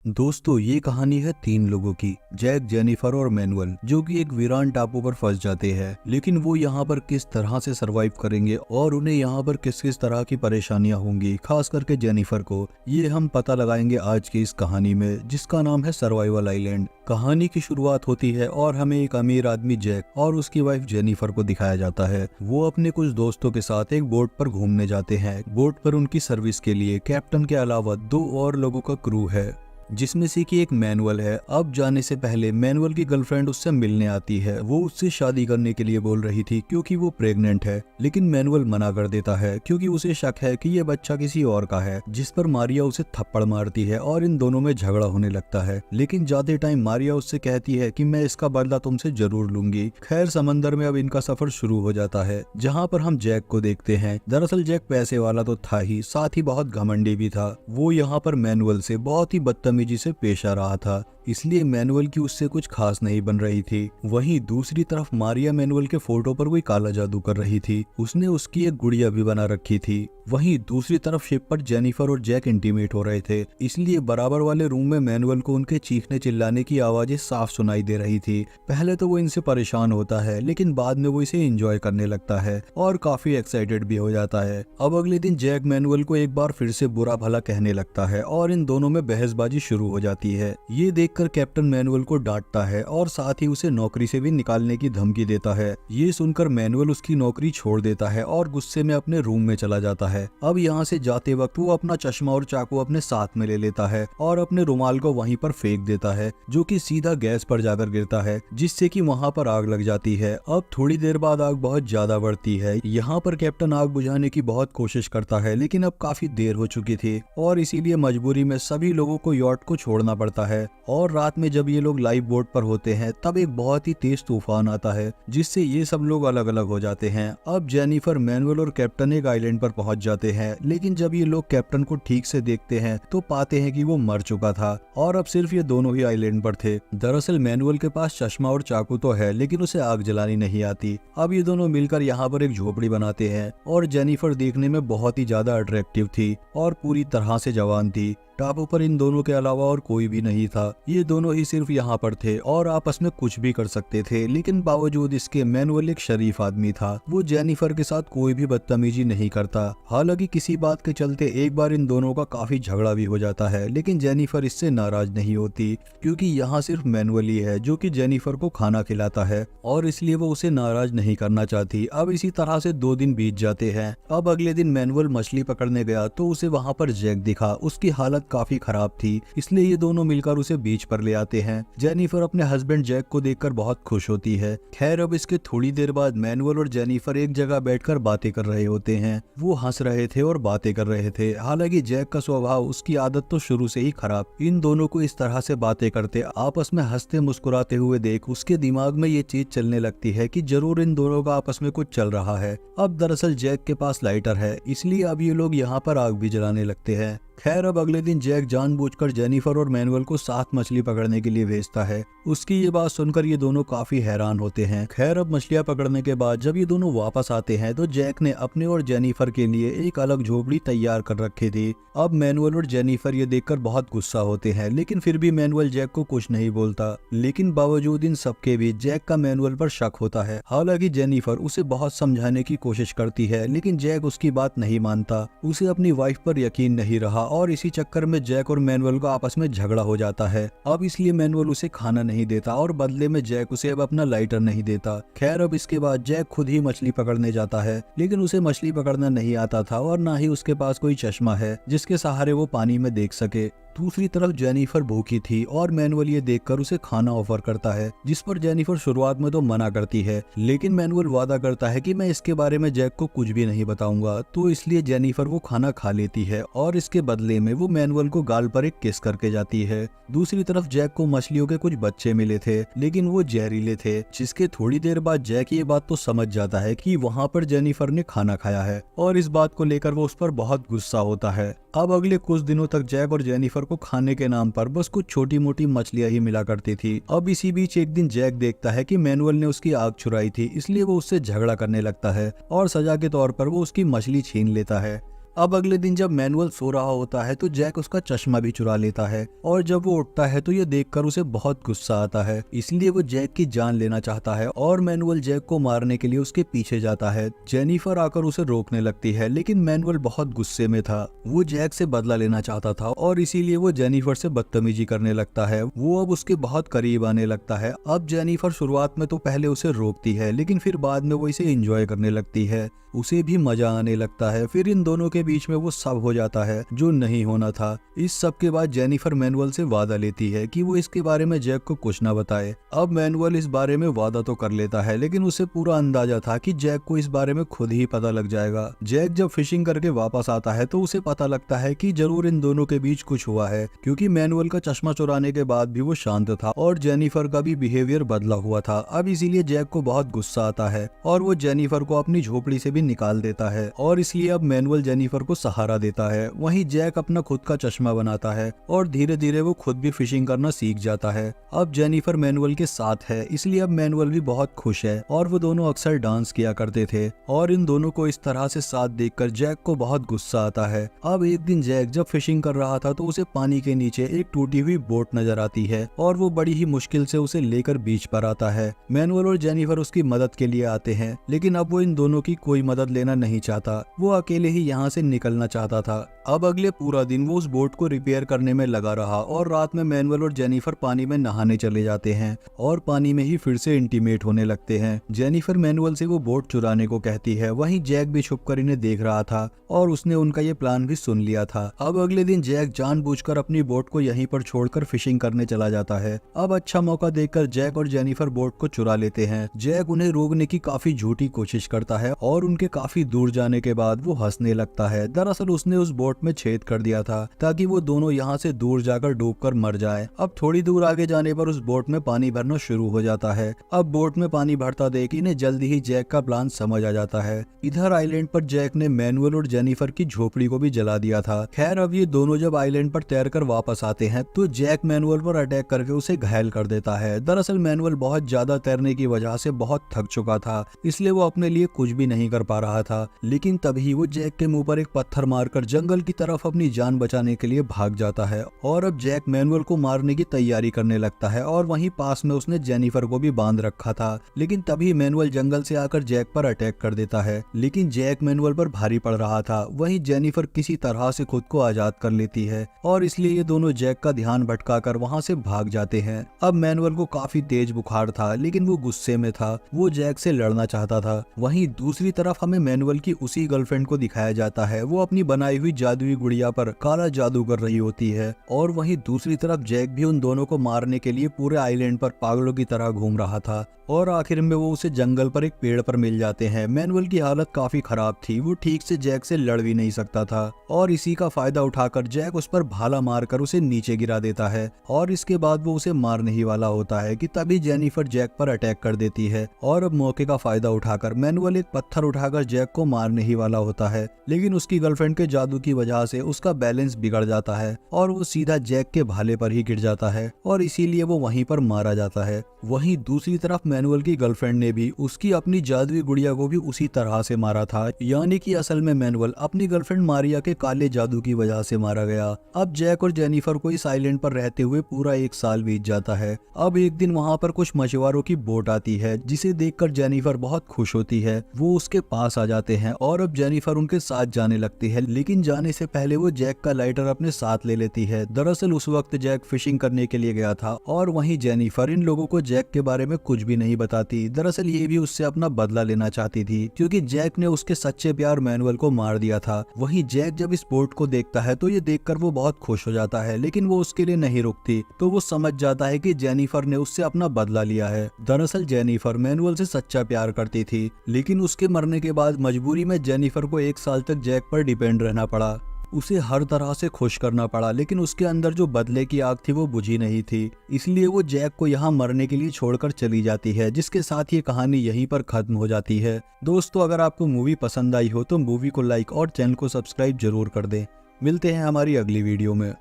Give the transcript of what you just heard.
दोस्तों, ये कहानी है तीन लोगों की, जैक, जेनिफर और मैनुअल, जो कि एक वीरान टापू पर फंस जाते हैं। लेकिन वो यहाँ पर किस तरह से सरवाइव करेंगे और उन्हें यहाँ पर किस किस तरह की परेशानियां होंगी, खास करके जेनिफर को, ये हम पता लगाएंगे आज की इस कहानी में, जिसका नाम है सर्वाइवल आइलैंड। कहानी की शुरुआत होती है और हमें एक अमीर आदमी जैक और उसकी वाइफ जेनिफर को दिखाया जाता है। वो अपने कुछ दोस्तों के साथ एक बोट पर घूमने जाते हैं। बोट पर उनकी सर्विस के लिए कैप्टन के अलावा दो और लोगों का क्रू है, जिसमें से कि एक मैनुअल है। अब जाने से पहले मैनुअल की गर्लफ्रेंड उससे मिलने आती है। वो उससे शादी करने के लिए बोल रही थी क्योंकि वो प्रेग्नेंट है, लेकिन मैनुअल मना कर देता है क्योंकि उसे शक है कि ये बच्चा किसी और का है, जिस पर मारिया उसे थप्पड़ मारती है और इन दोनों में झगड़ा होने लगता है। लेकिन जाते टाइम मारिया उससे कहती है कि मैं इसका बदला तुमसे जरूर लूंगी। खैर, समंदर में अब इनका सफर शुरू हो जाता है, जहाँ पर हम जैक को देखते हैं। दरअसल जैक पैसे वाला तो था ही, साथ ही बहुत घमंडी भी था। वो यहाँ पर मैनुअल से बहुत ही बदतमीजी से पेश आ रहा था, इसलिए मैनुअल की उससे कुछ खास नहीं बन रही थी। वहीं दूसरी तरफ मारिया मैनुअल के फोटो पर कोई काला जादू कर रही थी। उसने उसकी एक गुड़िया भी बना रखी थी। वहीं दूसरी तरफ शिप पर जेनिफर और जैक इंटीमेट हो रहे थे, इसलिए बराबर वाले रूम में मैनुअल को उनके चीखने चिल्लाने की आवाजें साफ सुनाई दे रही थी। पहले तो वो इनसे परेशान होता है, लेकिन बाद में वो इसे एंजॉय करने लगता है और काफी एक्साइटेड भी हो जाता है। अब अगले दिन जैक मैनुअल को एक बार फिर से बुरा भला कहने लगता है और इन दोनों में बहसबाजी शुरू हो जाती है। ये देखकर कैप्टन मैनुअल को डांटता है और साथ ही उसे नौकरी से भी निकालने की धमकी देता है। ये सुनकर मैनुअल उसकी नौकरी छोड़ देता है और गुस्से में अपने रूम में चला जाता है। अब यहाँ से जाते वक्त वो अपना चश्मा और चाकू अपने साथ में ले लेता है और अपने रुमाल को वहीं पर फेंक देता है, जो कि सीधा गैस पर जाकर गिरता है, जिससे कि वहाँ पर आग लग जाती है। अब थोड़ी देर बाद आग बहुत ज्यादा बढ़ती है। यहाँ पर कैप्टन आग बुझाने की बहुत कोशिश करता है, लेकिन अब काफी देर हो चुकी थी और इसीलिए मजबूरी में सभी लोगों को यॉट को छोड़ना पड़ता है। और रात में जब ये लोग लाइव बोट पर होते हैं, तब एक बहुत ही तेज तूफान आता है, जिससे ये सब लोग अलग अलग हो जाते हैं। अब जेनिफर, मैनुअल और कैप्टन एक आइलैंड पर पहुंच जाते हैं, लेकिन जब ये लोग कैप्टन को ठीक से देखते हैं तो पाते हैं कि वो मर चुका था और अब सिर्फ ये दोनों ही आइलैंड पर थे। दरअसल मैनुअल के पास चश्मा और चाकू तो है, लेकिन उसे आग जलानी नहीं आती। अब ये दोनों मिलकर यहाँ पर एक झोपड़ी बनाते हैं और जेनिफर देखने में बहुत ही ज्यादा अट्रैक्टिव थी और पूरी तरह से जवान थी। टापू पर इन दोनों के अलावा और कोई भी नहीं था। ये दोनों ही सिर्फ यहाँ पर थे और आपस में कुछ भी कर सकते थे, लेकिन बावजूद इसके मैनुअल एक शरीफ आदमी था। वो जेनिफर के साथ कोई भी बदतमीजी नहीं करता। हालांकि किसी बात के चलते एक बार इन दोनों का काफी झगड़ा भी हो जाता है, लेकिन जेनिफर इससे नाराज नहीं होती, क्योंकि यहाँ सिर्फ मैनुअल ही है जो कि जेनिफर को खाना खिलाता है और इसलिए वो उसे नाराज नहीं करना चाहती। अब इसी तरह से 2 दिन बीत जाते हैं। अब अगले दिन मैनुअल मछली पकड़ने गया तो उसे वहाँ पर जैक दिखा। उसकी हालत काफी खराब थी, इसलिए ये दोनों मिलकर उसे बीच पर ले आते हैं। जेनिफर अपने हस्बैंड जैक को देखकर बहुत खुश होती है। खैर, अब इसके थोड़ी देर बाद मैनुअल और जेनिफर एक जगह बैठकर बातें कर रहे होते हैं। वो हंस रहे थे और बातें कर रहे थे। हालांकि जैक का स्वभाव, उसकी आदत तो शुरू से ही खराब। इन दोनों को इस तरह से बातें करते, आपस में हंसते मुस्कुराते हुए देख उसके दिमाग में ये चीज चलने लगती है कि जरूर इन दोनों का आपस में कुछ चल रहा है। अब दरअसल जैक के पास लाइटर है, इसलिए अब ये लोग यहाँ पर आग भी जलाने लगते हैं। खैर, अब अगले दिन जैक जानबूझकर जेनिफर और मैनुअल को साथ मछली पकड़ने के लिए भेजता है। उसकी ये बात सुनकर ये दोनों काफी हैरान होते हैं। खैर, अब मछलियां पकड़ने के बाद जब ये दोनों वापस आते हैं तो जैक ने अपने और जेनिफर के लिए एक अलग झोपड़ी तैयार कर रखी थी। अब मैनुअल और जेनिफर ये देखकर बहुत गुस्सा होते हैं, लेकिन फिर भी मैनुअल जैक को कुछ नहीं बोलता। लेकिन बावजूद इन सबके भी जैक का मैनुअल पर शक होता है। हालांकि जेनिफर उसे बहुत समझाने की कोशिश करती है, लेकिन जैक उसकी बात नहीं मानता। उसे अपनी वाइफ पर यकीन नहीं रहा और इसी चक्कर में जैक और मैनुअल का आपस में झगड़ा हो जाता है। अब इसलिए मैनुअल उसे खाना नहीं देता और बदले में जैक उसे अब अपना लाइटर नहीं देता। खैर, अब इसके बाद जैक खुद ही मछली पकड़ने जाता है, लेकिन उसे मछली पकड़ना नहीं आता था और ना ही उसके पास कोई चश्मा है जिसके सहारे वो पानी में देख सके। दूसरी तरफ जेनिफर भूखी थी और मैनुअल ये देखकर उसे खाना ऑफर करता है, जिस पर जेनिफर शुरुआत में तो मना करती है, लेकिन मैनुअल वादा करता है कि मैं इसके बारे में जैक को कुछ भी नहीं बताऊंगा। तो इसलिए जेनिफर वो खाना खा लेती है और इसके बदले में वो मैनुअल को गाल पर एक किस करके जाती है। दूसरी तरफ जैक को मछलियों के कुछ बच्चे मिले थे, लेकिन वो जहरीले थे, जिसके थोड़ी देर बाद जैक ये बात तो समझ जाता है कि वहाँ पर जेनिफर ने खाना खाया है और इस बात को लेकर वो उस पर बहुत गुस्सा होता है। अब अगले कुछ दिनों तक जैक और जेनिफर को खाने के नाम पर बस कुछ छोटी मोटी मछलियां ही मिला करती थी। अब इसी बीच एक दिन जैक देखता है कि मैनुअल ने उसकी आग छुड़ाई थी, इसलिए वो उससे झगड़ा करने लगता है और सजा के तौर पर वो उसकी मछली छीन लेता है। अब अगले दिन जब मैनुअल सो रहा होता है तो जैक उसका चश्मा भी चुरा लेता है और जब वो उठता है तो ये देखकर उसे बहुत गुस्सा आता है, इसलिए वो जैक की जान लेना चाहता है और मैनुअल जैक को मारने के लिए उसके पीछे जाता है। जेनिफर आकर उसे रोकने लगती है, लेकिन मैनुअल बहुत गुस्से में था। वो जैक से बदला लेना चाहता था और इसीलिए वो जेनिफर से बदतमीजी करने लगता है। वो अब उसके बहुत करीब आने लगता है। अब जेनिफर शुरुआत में तो पहले उसे रोकती है, लेकिन फिर बाद में वो इसे एंजॉय करने लगती है, उसे भी मजा आने लगता है। फिर इन दोनों के बीच में वो सब हो जाता है जो नहीं होना था। इस सब के बाद जेनिफर मैनुअल से वादा लेती है कि वो इसके बारे में जैक को कुछ ना बताए। अब मैनुअल इस बारे में वादा तो कर लेता है, लेकिन उसे पूरा अंदाजा था कि जैक को इस बारे में खुद ही पता लग जाएगा। जैक जब फिशिंग करके वापस आता है तो उसे पता लगता है कि जरूर इन दोनों के बीच कुछ हुआ है, क्योंकि मैनुअल का चश्मा चुराने के बाद भी वो शांत था और जेनिफर का भी बिहेवियर बदला हुआ था। अब इसीलिए जैक को बहुत गुस्सा आता है और वो जेनिफर को अपनी झोपड़ी से भी निकाल देता है और इसलिए अब मैनुअल जेनिफर को सहारा देता है। वहीं जैक अपना खुद का चश्मा बनाता है और धीरे धीरे वो खुद भी फिशिंग करना सीख जाता है। अब जेनिफर मैनुअल के साथ है, इसलिए अब मैनुअल भी बहुत खुश है और वो दोनों अक्सर डांस किया करते थे और इन दोनों को इस तरह से साथ देखकर जैक को बहुत गुस्सा आता है। अब एक दिन जैक जब फिशिंग कर रहा था तो उसे पानी के नीचे एक टूटी हुई बोट नजर आती है और वो बड़ी ही मुश्किल से उसे लेकर बीच पर आता है। मैनुअल और जेनिफर उसकी मदद के लिए आते हैं, लेकिन अब वो इन दोनों की कोई मदद लेना नहीं चाहता। वो अकेले ही यहाँ से निकलना चाहता था। अब अगले पूरा दिन वो उस बोट को रिपेयर करने में लगा रहा और रात में मैनुअल और जेनिफर पानी में नहाने चले जाते हैं और पानी में ही फिर से इंटीमेट होने लगते हैं। जेनिफर मैनुअल से वो बोट चुराने को कहती है। वहीं जैक भी छुपकर इन्हें देख रहा था और उसने उनका ये प्लान भी सुन लिया था। अब अगले दिन जैक जानबूझकर अपनी बोट को यहीं पर छोड़कर फिशिंग करने चला जाता है। अब अच्छा मौका देखकर जैक और जेनिफर बोट को चुरा लेते हैं। जैक उन्हें रोकने की काफी झूठी कोशिश करता है और उनके काफी दूर जाने के बाद वो हंसने लगता है। दरअसल उसने उस बोट में छेद कर दिया था ताकि वो दोनों यहाँ से दूर जाकर डूबकर मर जाए। अब थोड़ी दूर आगे जाने पर उस बोट में पानी भरना शुरू हो जाता है। अब बोट में पानी भरता देख इन्हें जल्दी ही जैक का प्लान समझ आ जाता है। इधर आइलैंड पर जैक ने मैनुअल और जेनिफर की झोपड़ी को भी जला दिया था। खैर अब ये दोनों जब आइलैंड पर तैरकर वापस आते हैं तो जैक मैनुअल पर अटैक करके उसे घायल कर देता है। दरअसल मैनुअल बहुत ज्यादा तैरने की वजह से बहुत थक चुका था, इसलिए वो अपने लिए कुछ भी नहीं कर पा रहा था। लेकिन तभी वो जैक के मुंह पर एक पत्थर मारकर जंगल की तरफ अपनी जान बचाने के लिए भाग जाता है और अब जैक मैनुअल को मारने की तैयारी करने लगता है और वहीं पास में उसने जेनिफर को भी बांध रखा था। लेकिन तभी मैनुअल जंगल से आकर जैक पर अटैक कर देता है, लेकिन जैक मैनुअल पर भारी पड़ रहा था। वहीं जेनिफर किसी तरह से खुद को आजाद कर लेती है और इसलिए ये दोनों जैक का ध्यान भटकाकर वहां से भाग जाते हैं। अब मैनुअल को काफी तेज बुखार था, लेकिन वो गुस्से में था, वो जैक से लड़ना चाहता था। वहीं दूसरी तरफ हमें मैनुअल की उसी गर्लफ्रेंड को दिखाया जाता है। वो अपनी बनाई हुई जादुई गुड़िया पर काला जादू कर रही होती है और वहीं दूसरी तरफ जैक भी उन दोनों को मारने के लिए पूरे आइलैंड पर पागलों की तरह घूम रहा था और आखिर में वो उसे जंगल पर एक पेड़ पर मिल जाते हैं। मैनुअल की हालत काफी खराब थी, वो ठीक से जैक से लड़ भी नहीं सकता था और इसी का फायदा उठाकर जैक उस पर भाला मारकर उसे नीचे गिरा देता है और इसके बाद वो उसे मारने ही वाला होता है कि तभी जेनिफर जैक पर अटैक कर देती है और अब मौके का फायदा उठाकर मैनुअल एक पत्थर उठाकर जैक को मारने ही वाला होता है, लेकिन उसकी गर्लफ्रेंड के जादू की वजह से उसका बैलेंस बिगड़ जाता है और वो सीधा जैक के भाले पर ही गिर जाता है और इसीलिए वो वहीं पर मारा जाता है। वहीं दूसरी तरफ मैनुअल की गर्लफ्रेंड ने भी उसकी अपनी जादुई गुड़िया को भी उसी तरह से मारा था, यानी कि असल में मैनुअल अपनी गर्लफ्रेंड मारिया के काले जादू की वजह से मारा गया। अब जैक और जेनिफर को इस आइलैंड पर रहते हुए पूरा 1 साल बीत जाता है। अब एक दिन वहाँ पर कुछ मछुआरों की बोट आती है, जिसे देखकर जेनिफर बहुत खुश होती है। वो उसके पास आ जाते हैं और अब जेनिफर उनके साथ जाने लगती है, लेकिन जाने से पहले वो जैक का लाइटर अपने साथ ले लेती है। दरअसल उस वक्त जैक फिशिंग करने के लिए गया था और वहीं जेनिफर इन लोगों को जैक के बारे में कुछ भी नहीं बताती। दरअसल ये भी उससे अपना बदला लेना चाहती थी, क्योंकि जैक ने उसके सच्चे प्यार मैनुअल को मार दिया था। वहीं जैक जब इस बोट को देखता है तो ये देखकर वो बहुत खुश हो जाता है, लेकिन वो उसके लिए नहीं रुकती, तो वो समझ जाता है कि जेनिफर ने उससे अपना बदला लिया है। दरअसल जेनिफर मैनुअल से सच्चा प्यार करती थी, लेकिन उसके मरने के बाद मजबूरी में जेनिफर को 1 साल तक जैक पर डिपेंड रहना पड़ा। उसे हर तरह से खुश करना पड़ा, लेकिन उसके अंदर जो बदले की आग थी वो बुझी नहीं थी, इसलिए वो जैक को यहाँ मरने के लिए छोड़कर चली जाती है, जिसके साथ ये कहानी यहीं पर खत्म हो जाती है। दोस्तों, अगर आपको मूवी पसंद आई हो तो मूवी को लाइक और चैनल को सब्सक्राइब जरूर कर दें। मिलते हैं हमारी अगली वीडियो में।